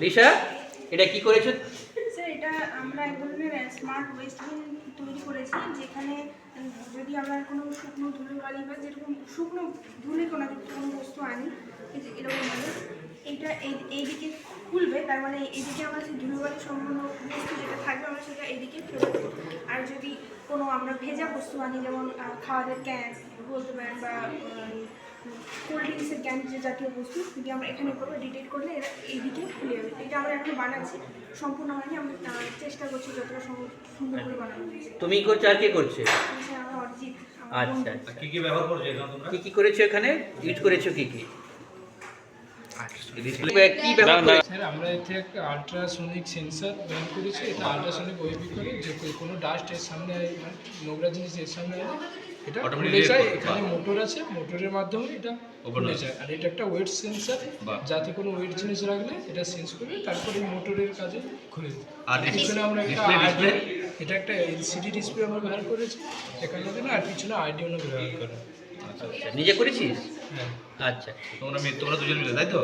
Lisa, এটা কি করেছো? স্যার এটা আমরা এক ধরনের স্মার্ট ওয়েস্টবিন তৈরি করেছি, যেখানে যদি আমরা কোনো শুকনো ধুলোবালি বা যেরকম শুকনো ধুলে কোনাযুক্ত কোনো বস্তু আনি, এই যে এরকমভাবে এইটা এইদিকে খুলবে, তার মানে এইদিকে আমরা সেই ধুলোবালি সম্পূর্ণ বস্তু যেটা থাকবে আমরা সেটা এইদিকে ফেলে দেবো। আর যদি কোনো আমরা ভেজা বস্তু আনি, যেমন খাবারের ক্যান বলতে পারেন বা কোল্ড ড্রিঙ্কসের ক্যান যে জাতীয় বস্তু, যদি আমরা এখানে করবো ডিটেক্ট করলে এরা এইদিকে খুলে যাবে। এটা আমরা এখন বানাচ্ছি, সম্পূর্ণ হয়নি, আমরা চেষ্টা করছি যতটা সুন্দর করে বানানো যায়। তুমি করছো আর কে করছে? আমরা অরিজিৎ। আচ্ছা, কি কি ব্যবহার করছো এখানে তোমরা? কি কি করেছো এখানে? ইউজ করেছো কি কি? কি ব্যবহার করেছো? স্যার আমরা এতে একটা আলট্রাসনিক সেন্সর ব্যবহার করেছি। এটা আলট্রাসনিক ওয়েভ করে যে কোনো ডাস্ট এর সামনে মানে নোংরা জিনিস এর সামনে এলে এটা খুলে যায়। এখানে মোটর আছে, মোটরের মাধ্যমে এটা খুলে যায়। আর এটা একটা ওয়েট সেন্সর, যাতে কোনো ওয়েট জিনিস রাখলে এটা সেন্স করবে, তারপরে মোটরের কাজে খুলে যায়। আর পিছনে আমরা এটা একটা এলসিডি ডিসপ্লে আমরা ব্যবহার করেছি এখানে জন্য, আর পিছনে আইডিওনো ব্যবহার করা। নিজে করেছিস? হ্যাঁ। আচ্ছা, তোমরা দুজন মিলে, তাই তো?